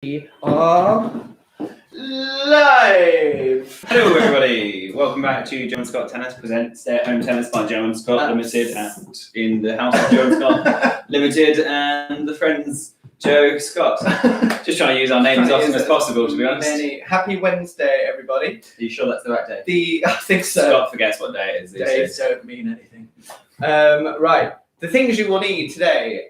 We are live! Hello everybody, welcome back to Joe and Scott Tennis presents Stay at Home Tennis by Joe and Scott Limited in the house of Joe and Scott Limited and the friends Joe Scott. Just trying to use our name as often as possible, to be honest. Happy Wednesday, everybody. Are you sure that's the right day? I think so. Scott forgets what day it is. Days don't mean anything. Right. The things you will need today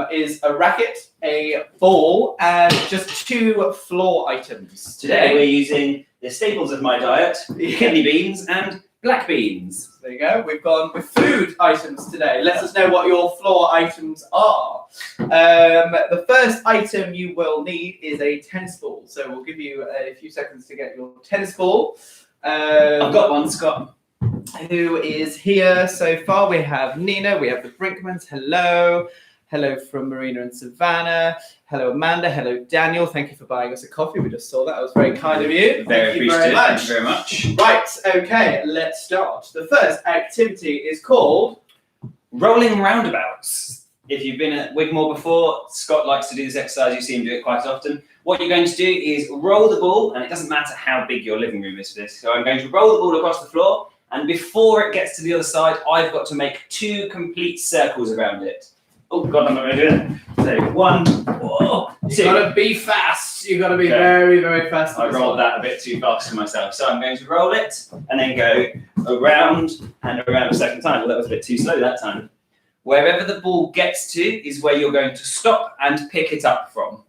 is a racket, a ball, and just 2 floor items. Today we're using the staples of my diet, kidney beans and black beans. There you go. We've gone with food items today. Let us know what your floor items are. The first item you will need is a tennis ball. So we'll give you a few seconds to get your tennis ball. I've got one, Scott. Who is here so far? We have Nina, we have the Brinkmans. Hello. Hello from Marina and Savannah. Hello, Amanda. Hello, Daniel. Thank you for buying us a coffee. We just saw that. That was very kind of you. Thank you very much. Thank you very much. Right, okay, let's start. The first activity is called rolling roundabouts. If you've been at Wigmore before, Scott likes to do this exercise. You see him do it quite often. What you're going to do is roll the ball, and it doesn't matter how big your living room is for this. So I'm going to roll the ball across the floor, and before it gets to the other side, I've got to make 2 complete circles around it. Oh God, I'm not going to do it. So 1, 2. You've got to be fast. You've got to be very, very fast. I rolled that a bit too fast for myself. So I'm going to roll it and then go around and around a second time. Well, that was a bit too slow that time. Wherever the ball gets to is where you're going to stop and pick it up from.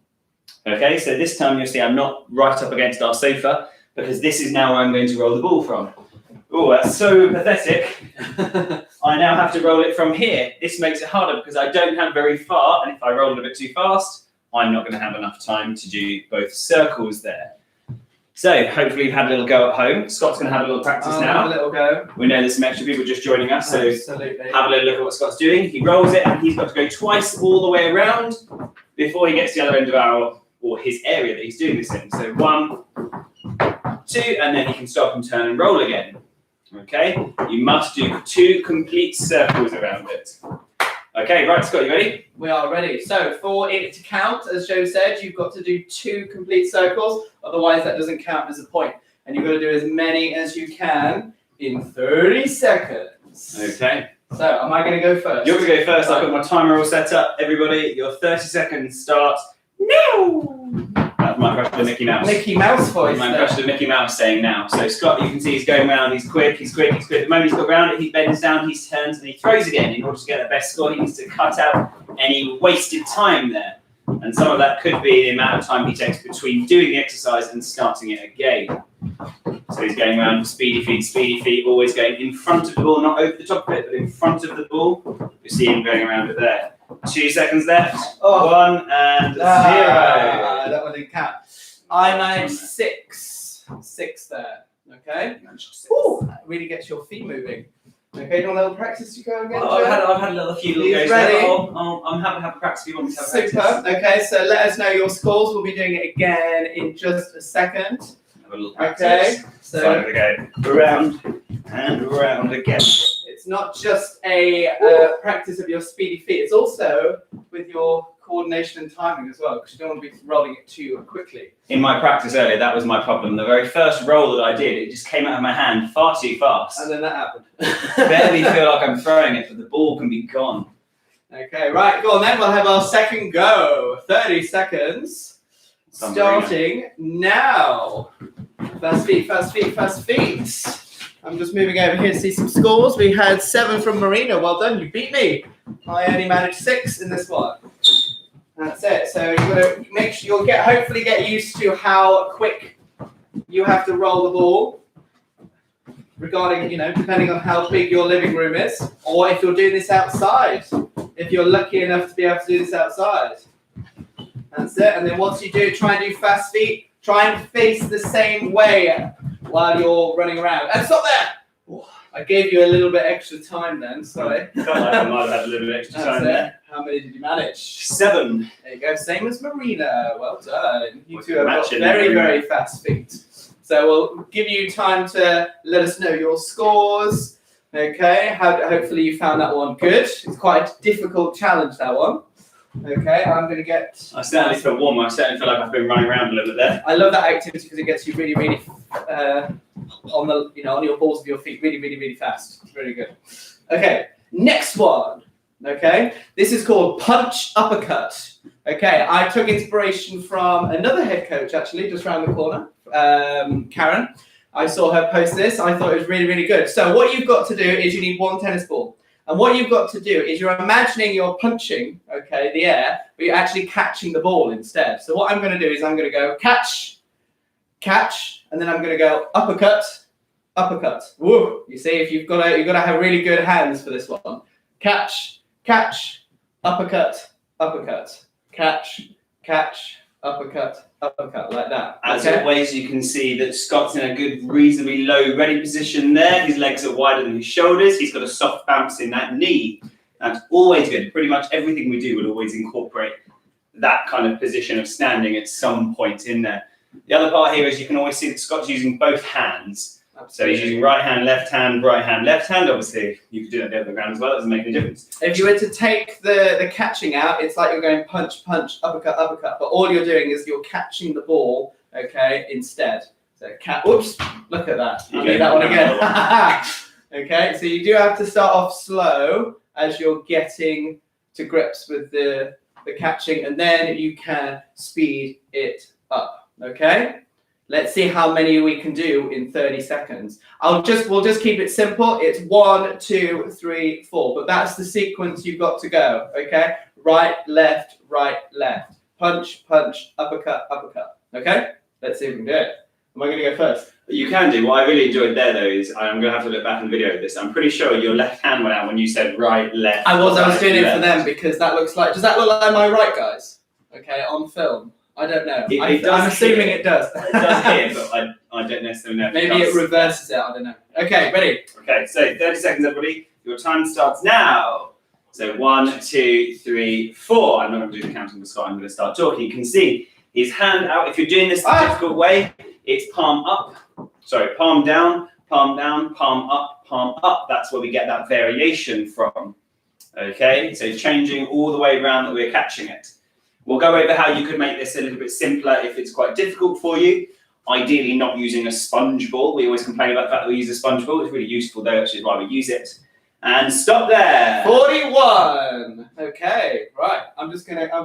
Okay, so this time you'll see I'm not right up against our sofa because this is now where I'm going to roll the ball from. Oh, that's so pathetic. I now have to roll it from here. This makes it harder because I don't have very far, and if I roll it a bit too fast, I'm not going to have enough time to do both circles there. So hopefully you've had a little go at home. Scott's going to have a little practice now. Have a little go. We know there's some extra people just joining us, so Absolutely. have a little look at what Scott's doing. He rolls it, and he's got to go twice all the way around before he gets to the other end of his area that he's doing this in. So 1, 2, and then he can stop and turn and roll again. Okay, you must do 2 complete circles around it. Okay, right, Scott, you ready? We are ready. So for it to count, as Joe said, you've got to do 2 complete circles. Otherwise, that doesn't count as a point. And you've got to do as many as you can in 30 seconds. Okay. So am I going to go first? You're going to go first. I've got my timer all set up. Everybody, your 30 seconds starts now. That's my impression of Mickey Mouse. Mickey Mouse voice. My impression of Mickey Mouse saying now. So Scott, you can see he's going round, he's quick. The moment he's got round it, he bends down, he turns, and he throws again. In order to get the best score, he needs to cut out any wasted time there. And some of that could be the amount of time he takes between doing the exercise and starting it again. So he's going around speedy feet, always going in front of the ball, not over the top of it, but in front of the ball. You see him going around it there. 2 seconds left. 1 and 0. That one didn't count. I managed 6. 6 there. Okay. Ooh, that really gets your feet moving. Okay, do you want a little practice to go again? Well, I've had a few little goes ready? there. I'm happy to have a practice if you want me to have Super. practice. Okay, so let us know your scores. We'll be doing it again in just a second. Have a little practice. Okay. So I'm going to go around and around again. It's not just a practice of your speedy feet. It's also with your coordination and timing as well, because you don't want to be rolling it too quickly. In my practice earlier, that was my problem. The very first roll that I did, it just came out of my hand far too fast. And then that happened. Barely feel like I'm throwing it, but the ball can be gone. Okay, right, go on then. We'll have our second go. 30 seconds. Starting now. Fast feet, fast feet, fast feet. I'm just moving over here to see some scores. We had 7 from Marina. Well done, you beat me. I only managed 6 in this one. That's it. So you've got to make sure you'll hopefully get used to how quick you have to roll the ball. Regarding, depending on how big your living room is, or if you're doing this outside. If you're lucky enough to be able to do this outside. That's it. And then once you do, try and do fast feet. Try and face the same way while you're running around. And stop there! I gave you a little bit extra time then, sorry. Felt like I might have had a little bit extra time there. How many did you manage? 7. There you go, same as Marina. Well done. You two have got matching very, Marina. very fast feet. So we'll give you time to let us know your scores. Okay, hopefully you found that one good. It's quite a difficult challenge, that one. Okay, I'm going to get... I certainly feel warm. I certainly feel like I've been running around a little bit there. I love that activity because it gets you really, really on the, on your balls of your feet really, really, really fast. It's really good. Okay, next one. Okay, this is called punch uppercut. Okay, I took inspiration from another head coach actually, just around the corner, Karen. I saw her post this. I thought it was really, really good. So what you've got to do is you need one tennis ball. And what you've got to do is you're imagining you're punching, okay, the air, but you're actually catching the ball instead. So what I'm going to do is I'm going to go catch, catch, and then I'm going to go uppercut, uppercut. Woo! You see, if you've got to have really good hands for this one. Catch, catch, uppercut, uppercut, catch, catch, uppercut, uppercut, like that. As always, you can see that Scott's in a good, reasonably low ready position there. His legs are wider than his shoulders. He's got a soft bounce in that knee. That's always good. Pretty much everything we do will always incorporate that kind of position of standing at some point in there. The other part here is you can always see that Scott's using both hands. So he's using right hand, left hand, right hand, left hand. Obviously, you could do that the other ground as well. It doesn't make any difference. If you were to take the catching out, it's like you're going punch, punch, uppercut, uppercut. But all you're doing is you're catching the ball, okay, instead. So whoops, look at that. I'll do that one again. Okay, so you do have to start off slow as you're getting to grips with the catching, and then you can speed it up, okay? Let's see how many we can do in 30 seconds. We'll just keep it simple. It's 1, 2, 3, 4. But that's the sequence you've got to go. Okay? Right, left, punch, punch, uppercut, uppercut. Okay? Let's see if we can do it. Am I going to go first? You can do. What I really enjoyed there, though, is I'm going to have to look back in the video of this. I'm pretty sure your left hand went out when you said right, left. I was doing it for them because that looks like. Does that look like my right, guys? Okay, on film. I don't know. I'm assuming it does. It does here, but I don't necessarily know. Maybe it reverses it. I don't know. Okay, ready? Okay, so 30 seconds, everybody. Your time starts now. So 1, 2, 3, 4. I'm not going to do the counting for Scott. I'm going to start talking. You can see his hand out. If you're doing this the difficult way, it's palm up. Sorry, palm down, palm down, palm up, palm up. That's where we get that variation from. Okay, so changing all the way around that we're catching it. We'll go over how you could make this a little bit simpler if it's quite difficult for you. Ideally not using a sponge ball. We always complain about the fact that we use a sponge ball. It's really useful though, which is why we use it. And stop there. 41. Okay, right. I'll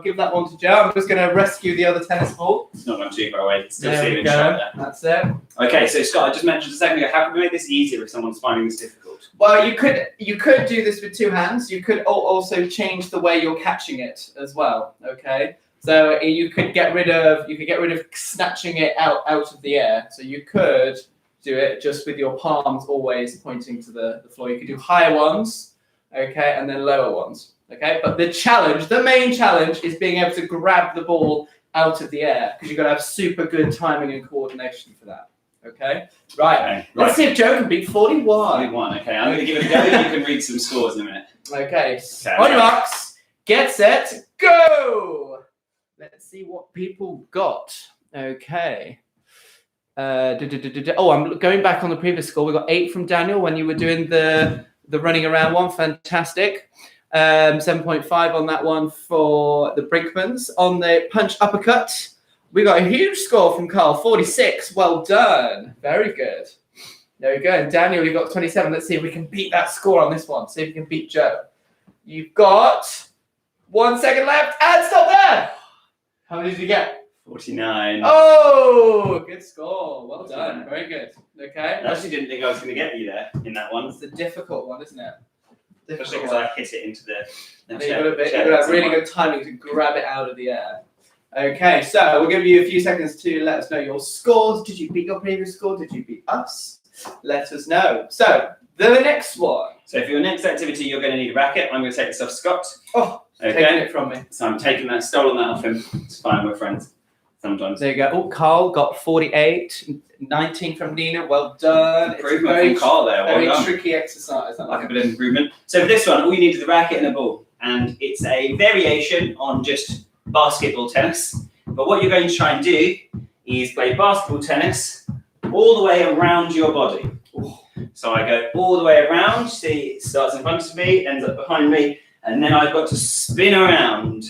give that one to Joe. I'm just gonna rescue the other tennis ball. It's not going too far away. It's still there we go. There. That's it. Okay, so Scott, I just mentioned a second ago, how can we make this easier if someone's finding this difficult? Well, you could do this with 2 hands. You could also change the way you're catching it as well. Okay, so you could get rid of snatching it out of the air. So you could do it just with your palms always pointing to the floor. You could do higher ones, okay, and then lower ones, okay. But the main challenge, is being able to grab the ball out of the air because you've got to have super good timing and coordination for that. Okay, right. Let's see if Joe can beat 41. 41. Okay, I'm going to give it a go. You can read some scores in a minute. Okay. On your marks, get set, go. Let's see what people got. Okay. Oh, I'm going back on the previous score. We got 8 from Daniel when you were doing the running around one. Fantastic. 7.5 on that one for the Brinkmans. On the punch uppercut, we got a huge score from Carl, 46. Well done. Very good. There we go. And Daniel, you got 27. Let's see if we can beat that score on this one. See if we can beat Joe. You've got 1 second left. And stop there. How many did you get? 49. Oh, good score. Well done. Very good. Okay. I actually didn't think I was going to get you there in that one. It's a difficult one, isn't it? Especially because I hit it into the You've got to have really good timing to grab it out of the air. Okay, so we'll give you a few seconds to let us know your scores. Did you beat your previous score? Did you beat us? Let us know. So, the next one. So for your next activity, you're going to need a racket. I'm going to take this off Scott. Oh, taking it from me. So I'm stolen that off him. It's fine, we're friends. Sometimes. There you go. Oh, Carl got 48. 19 from Nina. Well done. Improvement from Carl there. Well very done. Tricky exercise. Like a bit of improvement. So for this one, all you need is a racket and a ball. And it's a variation on just basketball tennis. But what you're going to try and do is play basketball tennis all the way around your body. So I go all the way around. See, it starts in front of me, ends up behind me, and then I've got to spin around.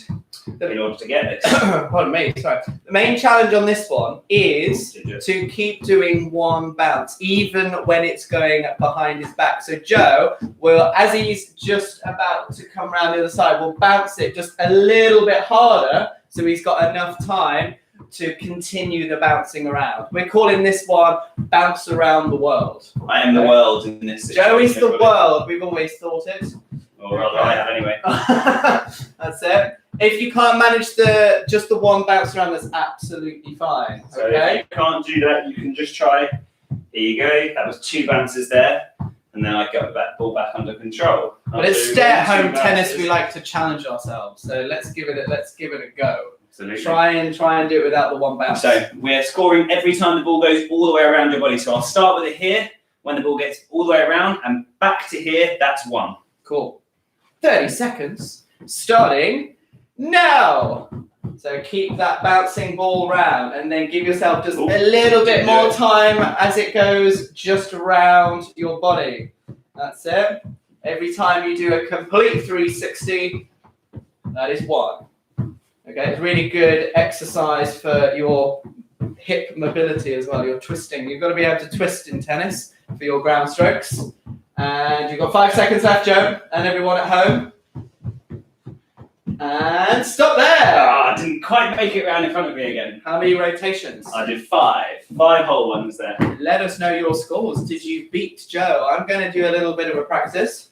in order to get this. Pardon me, sorry. The main challenge on this one is to keep doing one bounce, even when it's going behind his back. So Joe will, as he's just about to come around the other side, will bounce it just a little bit harder, so he's got enough time to continue the bouncing around. We're calling this one Bounce Around the World. I am the world in this situation. Joey's the world, we've always thought it. Or rather, I have anyway. That's it. If you can't manage just the one bounce around, that's absolutely fine. So Okay. if you can't do that, you can just try. Here you go. That was 2 bounces there. And then I got that ball back under control. But it's stay-at-home tennis. We like to challenge ourselves, so let's give it a go. Absolutely. Try and do it without the one bounce. So we're scoring every time the ball goes all the way around your body. So I'll start with it here. When the ball gets all the way around and back to here, that's 1. Cool. 30 seconds. Starting now. So keep that bouncing ball round, and then give yourself just a little bit more time as it goes just around your body. That's it. Every time you do a complete 360, that is 1. Okay, it's really good exercise for your hip mobility as well, your twisting. You've got to be able to twist in tennis for your ground strokes. And you've got 5 seconds left, Joe, and everyone at home. And stop there. I didn't quite make it round in front of me again. How many rotations? I did 5 whole ones there. Let us know your scores. Did you beat Joe? I'm going to do a little bit of a practice.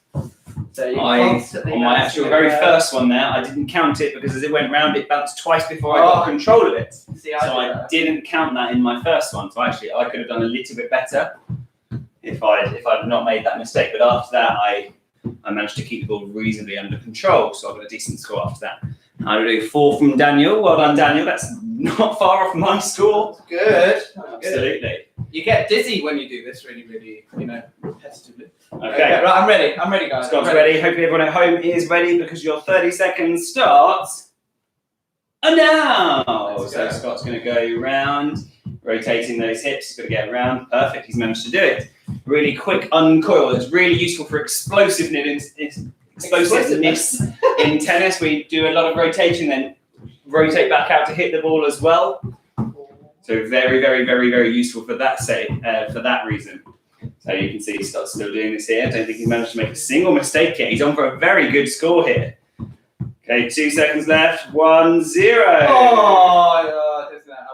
So you constantly on my actual very first one there, I didn't count it because as it went round, it bounced twice before I got control of it. See, I didn't count that in my first one. So actually, I could have done a little bit better if I'd not made that mistake. But after that, I managed to keep the ball reasonably under control, so I got a decent score after that. I do 4 from Daniel. Well done, Daniel. That's not far off my score. Good. Absolutely. You get dizzy when you do this really, really, repetitively. Okay. Right, I'm ready. I'm ready, guys. Scott's ready. Hopefully everyone at home is ready because your 30 seconds starts now. So Scott's going to go round, rotating those hips. He's going to get around. Perfect. He's managed to do it. Really quick uncoil. It's really useful for explosiveness in tennis. We do a lot of rotation, then rotate back out to hit the ball as well. So very, very, very, very useful for that for that reason. So you can see he's still doing this here. I don't think he's managed to make a single mistake here. He's on for a very good score here. Okay, 2 seconds left. 1-0. Oh, I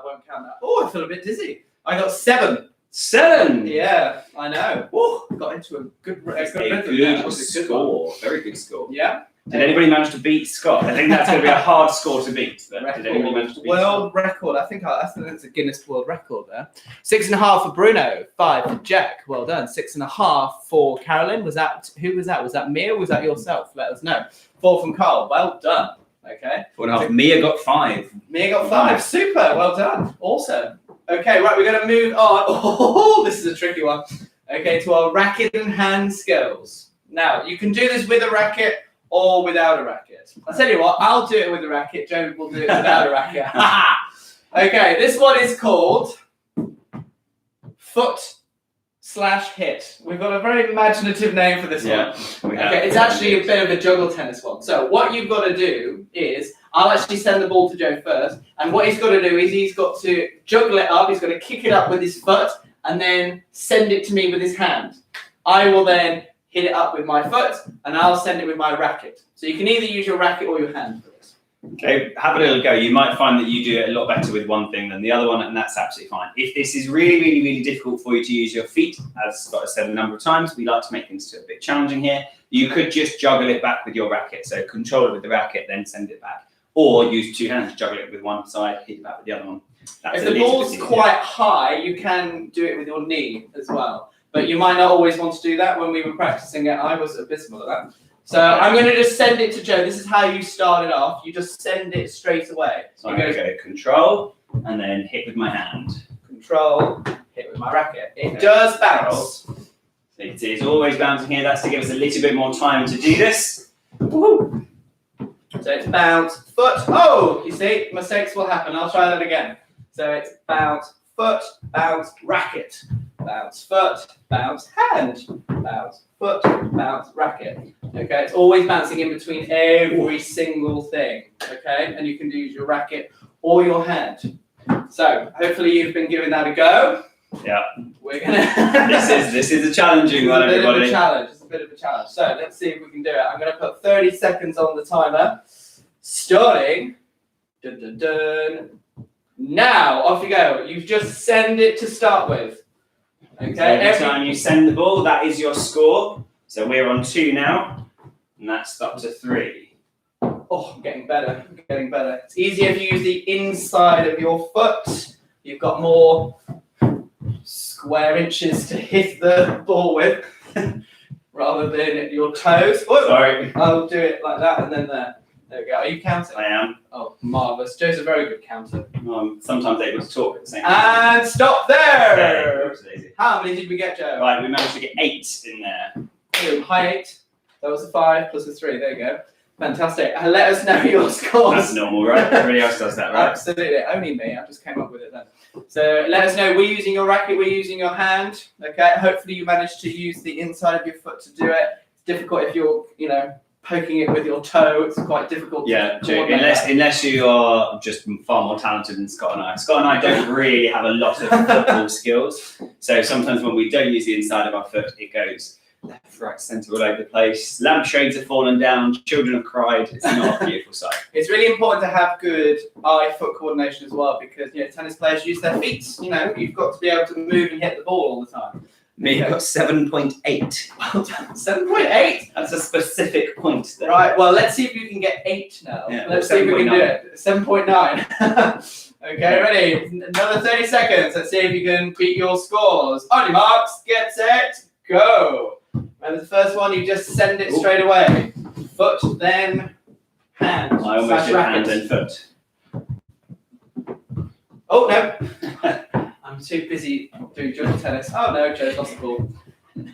won't count that. Oh, I feel a bit dizzy. I got 7. 7. Yeah, I know. Oh, got into a good rhythm. Score. Very good score. Yeah. Did anybody manage to beat Scott? I think that's going to be a hard score to beat. Did anybody manage to beat World record. I think it's a Guinness World Record there. 6.5 for Bruno. 5 for Jack. Well done. 6.5 for Carolyn. Who was that? Was that me or was that yourself? Let us know. 4 from Carl. Well done. Okay. 4.5. Mia got 5. Mia got 5. Super. Well done. Awesome. Okay, right, we're going to move on. Oh, this is a tricky one. Okay, to our racket and hand skills. Now, you can do this with a racket or without a racket. I'll tell you what, I'll do it with a racket. Joe will do it without a racket. Okay, this one is called foot/hit. We've got a very imaginative name for this one. Okay, it's actually a bit of a juggle tennis one. So what you've got to do is, I'll actually send the ball to Joe first, and what he's got to do is he's got to juggle it up, he's got to kick it up with his foot, and then send it to me with his hand. I will then hit it up with my foot, and I'll send it with my racket. So you can either use your racket or your hand for this. Okay, have a little go. You might find that you do it a lot better with one thing than the other one, and that's absolutely fine. If this is really, really, really difficult for you to use your feet, as Scott has said a number of times, we like to make things a bit challenging here. You could just juggle it back with your racket. So control it with the racket, then send it back. Or use 2 hands, juggle it with one side, hit it back with the other one. That's if the ball's quite high, you can do it with your knee as well. But you might not always want to do that. When we were practicing it, I was abysmal at that. So I'm going to just send it to Joe. This is how you start it off. You just send it straight away. So I'm going to go control and then hit with my hand. Control, hit with my racket. It does bounce. It is always bouncing here. That's to give us a little bit more time to do this. Woo-hoo. So it's bounce, foot. Oh, you see, mistakes will happen. I'll try that again. So it's bounce, foot, bounce, racket. bounce, foot, bounce, hand, bounce, foot, bounce, racket. Okay, it's always bouncing in between every single thing. Okay, and you can use your racket or your hand. So hopefully you've been giving that a go. Yeah. We're gonna. this is a challenging one, everybody. It's a bit of a challenge. So let's see if we can do it. I'm going to put 30 seconds on the timer. Starting. Dun, dun, dun. Now, off you go. You just send it to start with. Okay. So every time you send the ball, that is your score. So we're on 2 now, and that's up to 3. Oh, I'm getting better. I'm getting better. It's easier if you use the inside of your foot. You've got more square inches to hit the ball with, rather than your toes. Oh, sorry. I'll do it like that and then there. There we go. Are you counting? I am. Oh, marvellous. Joe's a very good counter. I'm sometimes able to talk at the same time. And stop there! Okay. How many did we get, Joe? Right, we managed to get 8 in there. Ooh, high 8. That was a 5 plus a 3. There you go. Fantastic. And let us know your scores. That's normal, right? Everybody else does that, right? Absolutely. Only me. I just came up with it then. So let us know. We're using your racket. We're using your hand. Okay. Hopefully you managed to use the inside of your foot to do it. It's difficult if you're, poking it with your toe. It's quite difficult. Yeah, unless you are just far more talented than Scott and I. Scott and I don't really have a lot of football skills. So sometimes when we don't use the inside of our foot, it goes left, right, centre, all over the place. Lampshades have fallen down. Children have cried. It's not a beautiful sight. It's really important to have good eye-foot coordination as well because tennis players use their feet. You've got to be able to move and hit the ball all the time. Me, I've got 7.8. 7.8? That's a specific point there. Right, well, let's see if you can get 8 now. Yeah, let's see if we can do it. 7.9. Okay, ready? Another 30 seconds. Let's see if you can beat your scores. On your marks, get set, go. And the first one, you just send it straight away. Foot, then hand. I almost did hand and foot. Oh, no. I'm too busy doing jump tennis. Oh, no, Joe's lost the ball.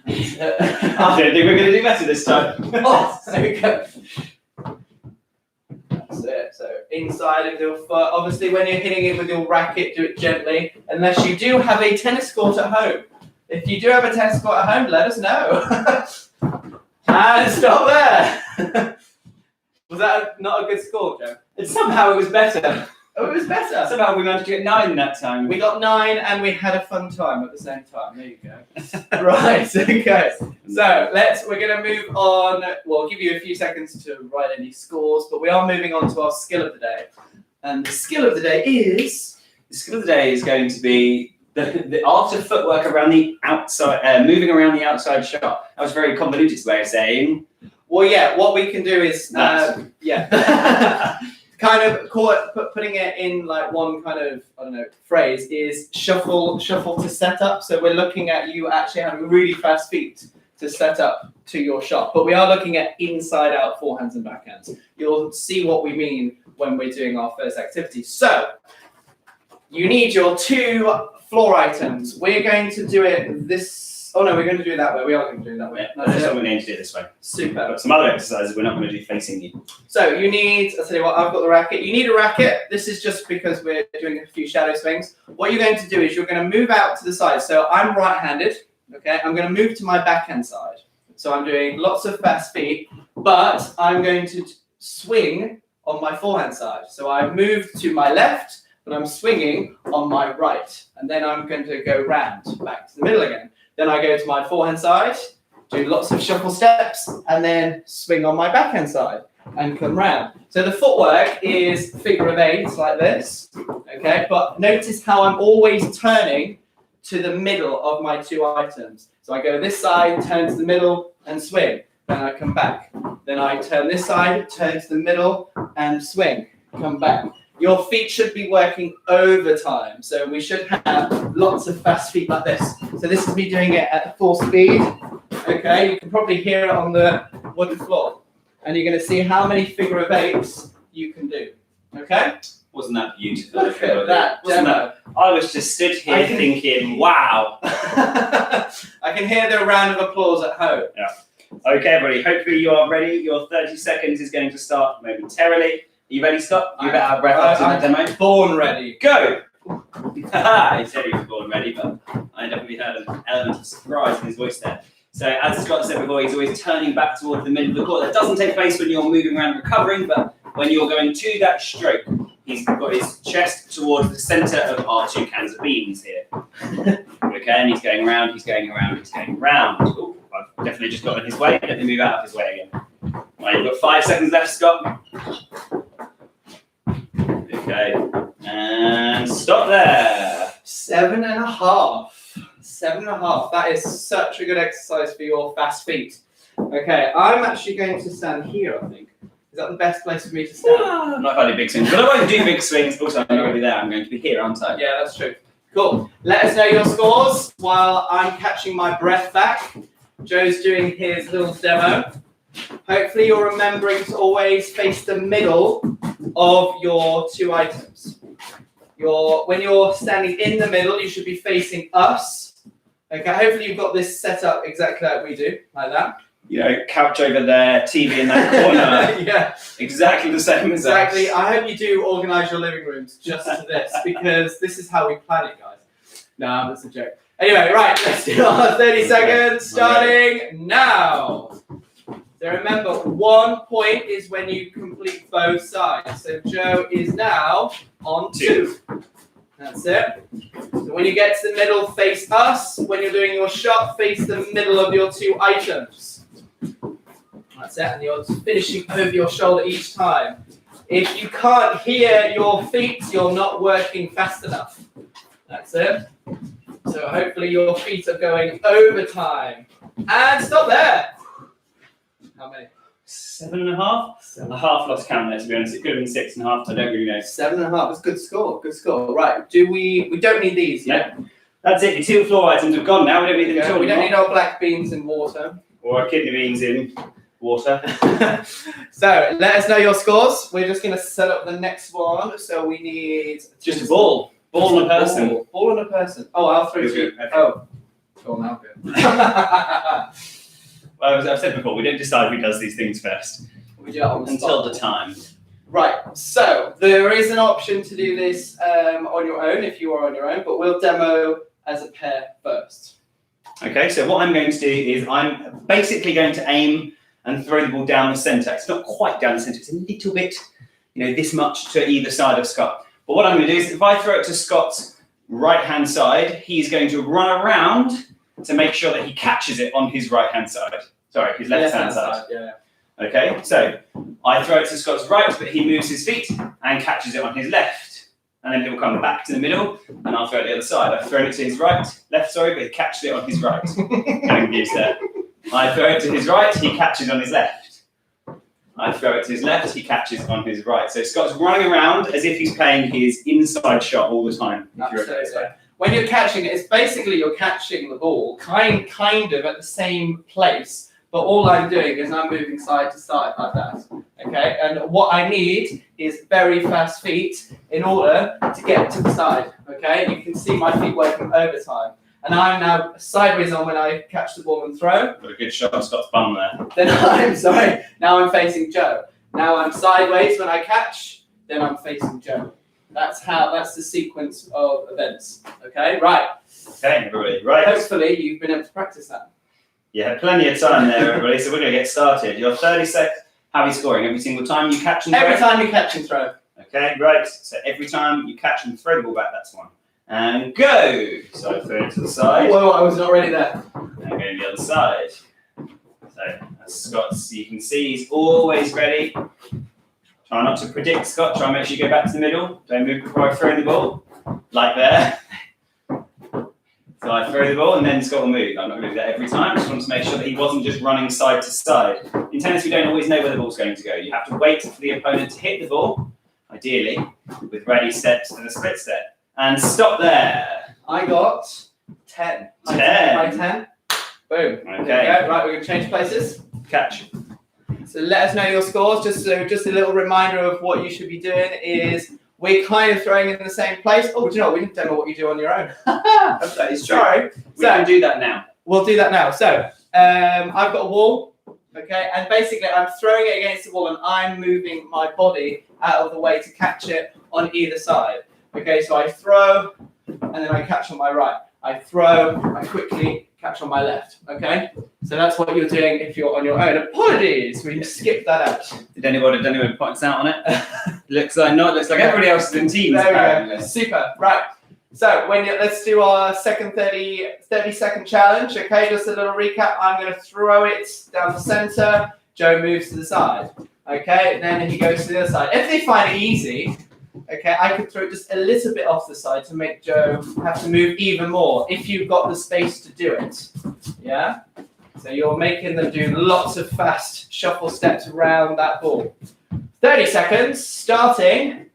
I don't think we're going to do better this time. Oh, there we go. That's it. So inside of your foot. Obviously, when you're hitting it with your racket, do it gently. Unless you do have a tennis court at home. If you do have a tennis court at home, let us know. And stop there. Was that not a good score, Joe? Somehow it was better. Oh, it was better. Somehow we managed to get 9 that time. We got 9 and we had a fun time at the same time. There you go. Right, okay. So we're going to move on. We'll give you a few seconds to write any scores, but we are moving on to our skill of the day. And the skill of the day is? The skill of the day is going to be the art of footwork around the outside, moving around the outside shot. That was a very convoluted way of saying. Well, yeah, what we can do is, kind of putting it in like one kind of, phrase is shuffle to set up. So we're looking at you actually having really fast feet to set up to your shot. But we are looking at inside out forehands and backhands. You'll see what we mean when we're doing our first activity. So you need your 2 floor items. We're going to do it this. Oh no, we're going to do it that way. We are going to do it that way. No, that's what we're going to do this way. Super. But some other exercises we're not going to do facing you. So you need, I'll tell you what, I've got the racket. You need a racket. This is just because we're doing a few shadow swings. What you're going to do is you're going to move out to the side. So I'm right-handed, okay? I'm going to move to my backhand side. So I'm doing lots of fast feet, but I'm going to swing on my forehand side. So I've moved to my left, but I'm swinging on my right. And then I'm going to go round, back to the middle again. Then I go to my forehand side, do lots of shuffle steps, and then swing on my backhand side and come round. So the footwork is figure of 8 like this, okay? But notice how I'm always turning to the middle of my 2 items. So I go this side, turn to the middle, and swing. Then I come back. Then I turn this side, turn to the middle, and swing. Come back. Your feet should be working overtime. So we should have lots of fast feet like this. So this is me doing it at full speed. Okay, you can probably hear it on the wooden floor. And you're going to see how many figure of 8s you can do. Okay? Wasn't that beautiful? Look at that demo. I was just stood here thinking, wow. I can hear the round of applause at home. Yeah. Okay, everybody. Hopefully you are ready. Your 30 seconds is going to start momentarily. Are you ready, Scott? You better have breath after the demo. Born ready. Go! He said he was born ready, but I definitely heard an element of surprise in his voice there. So as Scott said before, he's always turning back towards the middle of the court. That doesn't take place when you're moving around recovering, but when you're going to that stroke, he's got his chest towards the centre of our 2 cans of beans here. Okay, and he's going around, he's going around, he's going around. Ooh, I've definitely just got in his way. Let me move out of his way again. Right, you've got 5 seconds left, Scott. Okay, and stop there. 7.5. 7.5. That is such a good exercise for your fast feet. Okay, I'm actually going to stand here, I think. Is that the best place for me to stand? I'm not going to do big swings, but I won't do big swings. Also, I'm not going to be there. I'm going to be here, aren't I? Yeah, that's true. Cool. Let us know your scores while I'm catching my breath back. Joe's doing his little demo. Hopefully you're remembering to always face the middle of your 2 items. When you're standing in the middle, you should be facing us. Okay, hopefully you've got this set up exactly like we do, like that. You know, couch over there, TV in that corner. Yeah. Exactly the same as Exactly. us. I hope you do organise your living rooms just to this, because this is how we plan it, guys. No, that's a joke. Anyway, right, let's do our 30 seconds, starting now. So remember, 1 point is when you complete both sides. So Joe is now on 2. That's it. So when you get to the middle, face us. When you're doing your shot, face the middle of your 2 items. That's it, and you're finishing over your shoulder each time. If you can't hear your feet, you're not working fast enough. That's it. So hopefully your feet are going over time. And stop there. How many? 7.5? I half lost count there, to be honest. It could have been 6.5. I don't really know. 7.5. That's a good score. Good score. Right. We don't need these yet. No. That's it. Your 2 floor items have gone now. We don't need them at all. We don't need our black beans in water. Or our kidney beans in water. So let us know your scores. We're just going to set up the next one. So we need Just a ball. Ball and a person. Ball and a person. Oh, I'll throw You're you. good. Okay. Oh. Oh, now good. Well, as I've said before, we don't decide who does these things first. We do it on the Until spot. the time. Right, so there is an option to do this on your own if you are on your own, but we'll demo as a pair first. Okay, so what I'm going to do is I'm basically going to aim and throw the ball down the centre. It's not quite down the centre, it's a little bit, this much to either side of Scott. But what I'm going to do is if I throw it to Scott's right-hand side, he's going to run around to make sure that he catches it on his right-hand side. Sorry, his left-hand side. Yeah. Okay, so I throw it to Scott's right, but he moves his feet and catches it on his left. And then he'll come back to the middle, and I'll throw it to the other side. I've thrown it to his left, but he catches it on his right. Getting confused there. I throw it to his right, he catches on his left. I throw it to his left, he catches on his right. So Scott's running around as if he's playing his inside shot all the time. When you're catching it, it's basically you're catching the ball kind of at the same place, but all I'm doing is I'm moving side to side like that. Okay, and what I need is very fast feet in order to get to the side. Okay, you can see my feet working overtime. And I'm now sideways on when I catch the ball and throw. Got a good shot on Scott's bum there. Then now I'm facing Joe. Now I'm sideways when I catch, then I'm facing Joe. That's the sequence of events. Okay, right. Okay, everybody, right. Hopefully you've been able to practice that. You had plenty of time there, everybody, so we're going to get started. Your 30 seconds, how are you scoring? Every single time you catch and throw? Every time you catch and throw. Okay, right. So every time you catch and throw the ball back, that's one. And go! So I throw it to the side. Whoa, I was not ready there. And go to the other side. So as Scott, you can see he's always ready. Try not to predict, Scott. Try and make sure you go back to the middle. Don't move before I throw the ball. Like there. So I throw the ball and then Scott will move. I'm not going to do that every time. I just want to make sure that he wasn't just running side to side. In tennis, we don't always know where the ball's going to go. You have to wait for the opponent to hit the ball, ideally, with ready steps and a split step. And stop there. I got 10. 10. High 10. Boom. Okay. Right, we're going to change places. Catch. So let us know your scores. Just a little reminder of what you should be doing is we're kind of throwing in the same place. Oh, do you know what? We didn't demo what you do on your own. That is true. Sorry. We can do that now. We'll do that now. So I've got a wall, okay, and basically I'm throwing it against the wall and I'm moving my body out of the way to catch it on either side. Okay, so I throw, and then I catch on my right. I throw, I quickly catch on my left. Okay, so that's what you're doing if you're on your own. Apologies, we skipped that out. Did anyone point us out on it? Looks like not. Looks like everybody else is in teams. There we go. Super. Right. So let's do our second 30-second challenge. Okay, just a little recap. I'm going to throw it down the center. Joe moves to the side. Okay, then he goes to the other side. If they find it easy, okay, I could throw it just a little bit off the side to make Joe have to move even more if you've got the space to do it. Yeah? So you're making them do lots of fast shuffle steps around that ball. 30 seconds, starting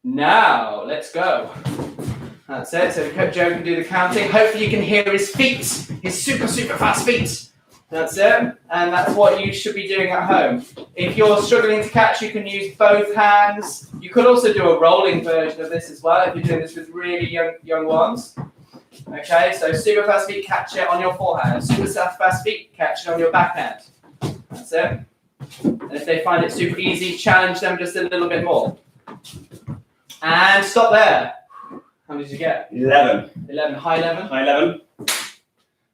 now. Let's go. That's it. So Joe can do the counting. Hopefully you can hear his feet, his super, super fast feet. That's it. And that's what you should be doing at home. If you're struggling to catch, you can use both hands. You could also do a rolling version of this as well if you're doing this with really young ones. Okay, so super fast feet, catch it on your forehand. Super fast feet, catch it on your backhand. That's it. And if they find it super easy, challenge them just a little bit more. And stop there. How many did you get? 11. 11. High 11? High 11.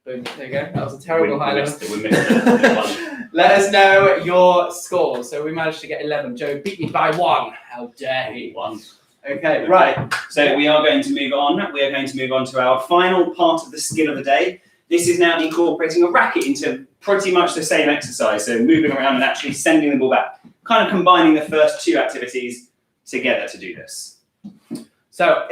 Boom. There you go. That was a terrible high 11. We missed it. Let us know your scores. So we managed to get 11. Joe beat me by 1. How dare he? 1. Okay, right. So we are going to move on. We are going to move on to our final part of the skill of the day. This is now incorporating a racket into pretty much the same exercise. So moving around and actually sending the ball back. Kind of combining the first two activities together to do this. So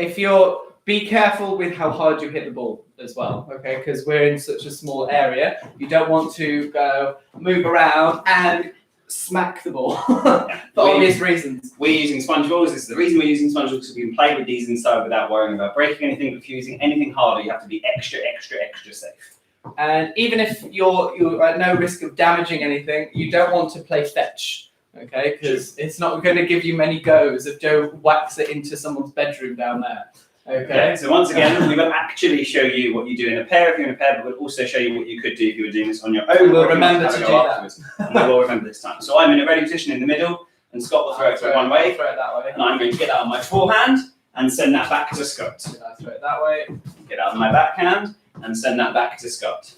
be careful with how hard you hit the ball as well, okay? Because we're in such a small area. You don't want to go move around and smack the ball for obvious reasons. We're using sponge balls. This is the reason we're using sponge balls, because we can play with these inside without worrying about breaking anything. But if you're using anything harder, you have to be extra, extra, extra safe. And even if you're at no risk of damaging anything, you don't want to play fetch. Okay, because it's not going to give you many goes if Joe whacks it into someone's bedroom down there. Okay. So once again, we will actually show you what you do in a pair if you're in a pair, but we'll also show you what you could do if you were doing this on your own. We'll remember to do that. And we will remember this time. So I'm in a ready position in the middle, and Scott will throw it one way. Throw it that way. And I'm going to get that on my forehand and send that back to Scott. I throw it that way. Get out on my backhand and send that back to Scott.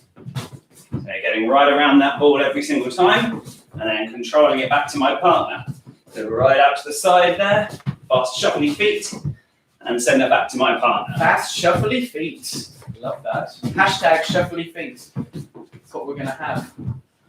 So getting right around that ball every single time, and then controlling it back to my partner. So right out to the side there, fast shuffly feet, and send it back to my partner. Fast shuffly feet. Love that. Hashtag shuffly feet. That's what we're going to have.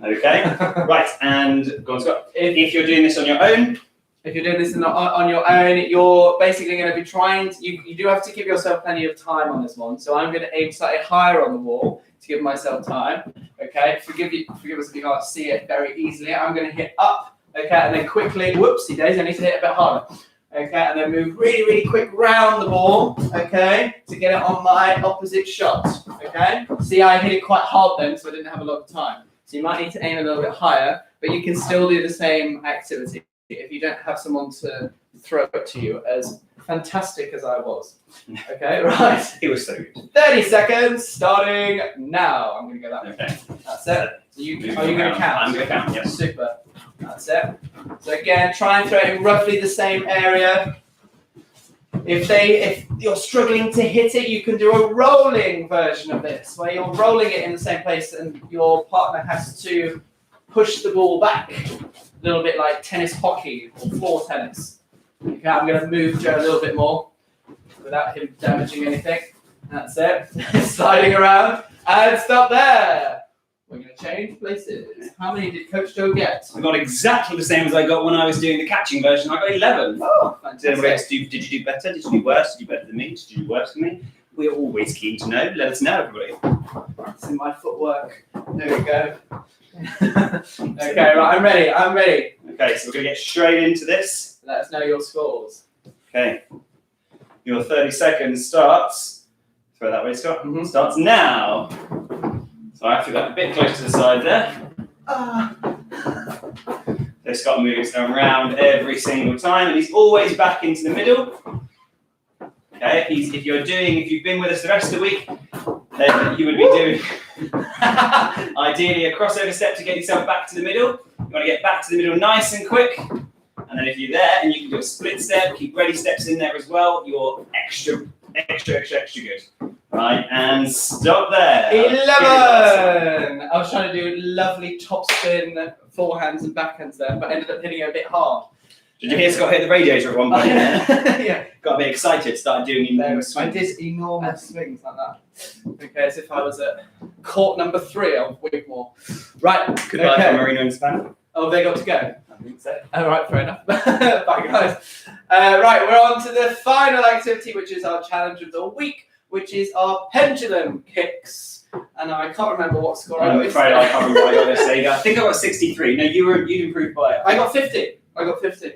Okay, right, and go on, Scott. If you're doing this on your own, if you're doing this on your own, you're basically going to be trying. You do have to give yourself plenty of time on this one. So I'm going to aim slightly higher on the wall to give myself time. Okay, forgive us if you can't see it very easily. I'm going to hit up. Okay, and then quickly, whoopsie days, I need to hit it a bit harder. Okay, and then move really, really quick round the ball. Okay, to get it on my opposite shot. Okay, see, I hit it quite hard then, so I didn't have a lot of time. So you might need to aim a little bit higher, but you can still do the same activity if you don't have someone to throw it to you, as fantastic as I was. Okay, right. It was so good. 30 seconds, starting now. I'm going to go that way. Okay. That's it. So are you going to count? I'm going to count, yes. Super. That's it. So again, try and throw it in roughly the same area. If you're struggling to hit it, you can do a rolling version of this, where you're rolling it in the same place and your partner has to push the ball back, a little bit like tennis hockey or floor tennis. Okay, I'm going to move Joe a little bit more without him damaging anything. That's it. Sliding around and stop there. We're going to change places. How many did Coach Joe get? I got exactly the same as I got when I was doing the catching version. I got 11. Oh, fantastic. Did you do better? Did you do worse? Did you do better than me? Did you do worse than me? We're always keen to know. Let us know, everybody. It's in my footwork. There we go. Okay, right, I'm ready. Okay, so we're going to get straight into this. Let us know your scores. Okay. Your 30 seconds starts. Throw that way, Scott. Mm-hmm. Starts now. So I have to go a bit close to the side there. So Scott moves around every single time, and he's always back into the middle. Okay, if you've been with us the rest of the week, then you would be doing ideally a crossover step to get yourself back to the middle. You want to get back to the middle nice and quick, and And then if you're there and you can do a split step, keep ready steps in there as well, you're extra good. Right, and stop there. 11. I was trying to do lovely top spin forehands and backhands there, but ended up hitting it a bit hard. Did you hear Scott hit the radiator at one point? Yeah. Got a bit excited, started doing enormous I swings. did enormous swings like that. Okay, as if I was at court number 3 of Wigmore. Right. Goodbye from Marino in Spain. Oh, they got to go. I think so. All right, fair enough. Bye, guys. Right, we're on to the final activity, which is our challenge of the week, which is our pendulum kicks. And I can't remember what score I I'm got. afraid I can't remember what I got to say. I think I got 63. No, you'd improved by it. I got 50. I got 50.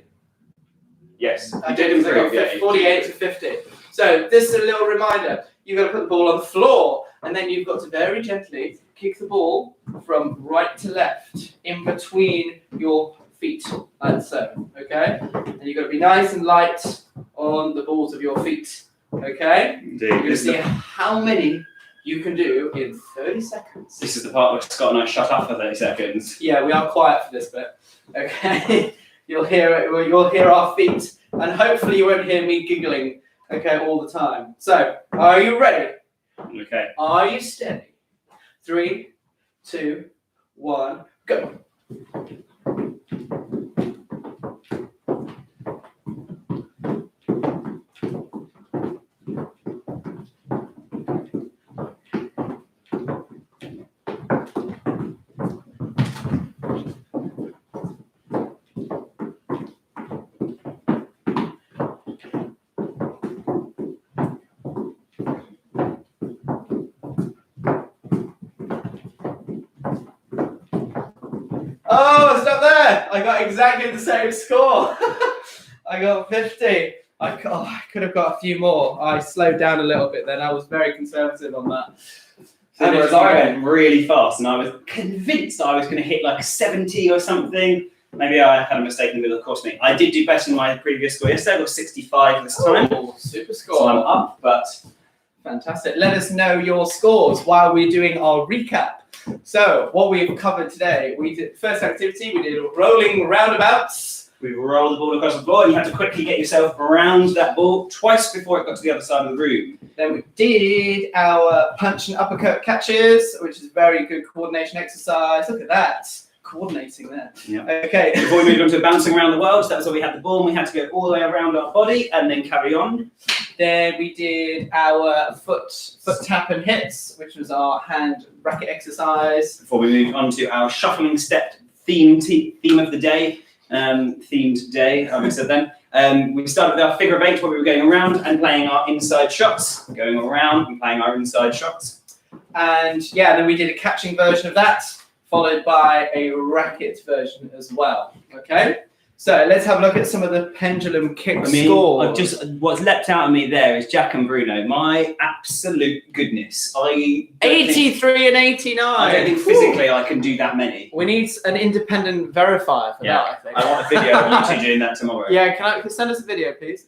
Yes. I did. I got 50, 48 to 50. So this is a little reminder. You've got to put the ball on the floor, and then you've got to very gently kick the ball from right to left in between your feet, like so. Okay? And you've got to be nice and light on the balls of your feet. Okay? Indeed. You're going to see how many you can do in 30 seconds. This is the part where Scott and I shut up for 30 seconds. Yeah, we are quiet for this bit. Okay? You'll hear it. You'll hear our feet, and hopefully you won't hear me giggling. Okay, all the time. So, are you ready? Okay. Are you steady? 3, 2, 1, go. Oh, it's not there. I got exactly the same score. I got 50. I could have got a few more. I slowed down a little bit then. I was very conservative on that. Whereas I went really fast, and I was convinced I was going to hit like 70 or something. Maybe I had a mistake in the middle, of course. I did do better than my previous score yesterday. I got 65 this time. Oh, super score. So I'm up, but fantastic. Let us know your scores while we're doing our recap. So, what we've covered today, we did first activity, we did rolling roundabouts. we rolled the ball across the floor, and you had to quickly get yourself around that ball twice before it got to the other side of the room. Then we did our punch and uppercut catches, which is a very good coordination exercise. Look at that. Coordinating there. Yeah. Okay. Before we moved on to bouncing around the world, so that was where we had the ball, and we had to go all the way around our body and then carry on. Then we did our foot tap and hits, which was our hand racket exercise. Before we moved on to our shuffling step theme of the day, themed day, I said then. We started with our figure of 8 where we were going around and playing our inside shots, going around and playing our inside shots. And yeah, then we did a catching version of that, followed by a racket version as well. Okay, so let's have a look at some of the pendulum kick scores. What's leapt out of me there is Jack and Bruno. My absolute goodness. 83 and 89. I don't think physically I can do that many. We need an independent verifier for that, I think. I want a video of you two doing that tomorrow. Yeah, can send us a video, please?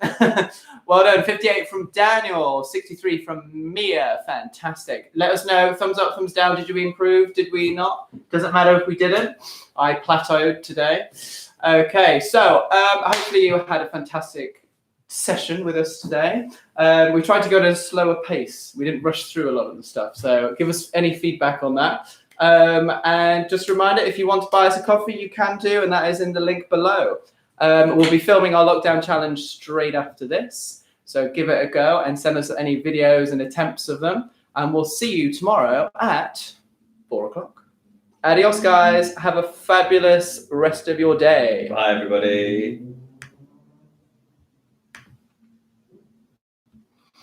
Well done. 58 from Daniel, 63 from Mia. Fantastic. Let us know. Thumbs up, thumbs down. Did we improve? Did we not? Doesn't matter if we didn't. I plateaued today. Okay, so hopefully you had a fantastic session with us today. We tried to go at a slower pace. We didn't rush through a lot of the stuff. So give us any feedback on that. And just a reminder, if you want to buy us a coffee, you can do, and that is in the link below. We'll be filming our lockdown challenge straight after this. So give it a go and send us any videos and attempts of them. And we'll see you tomorrow at 4 o'clock. Adios, guys. Have a fabulous rest of your day. Bye, everybody.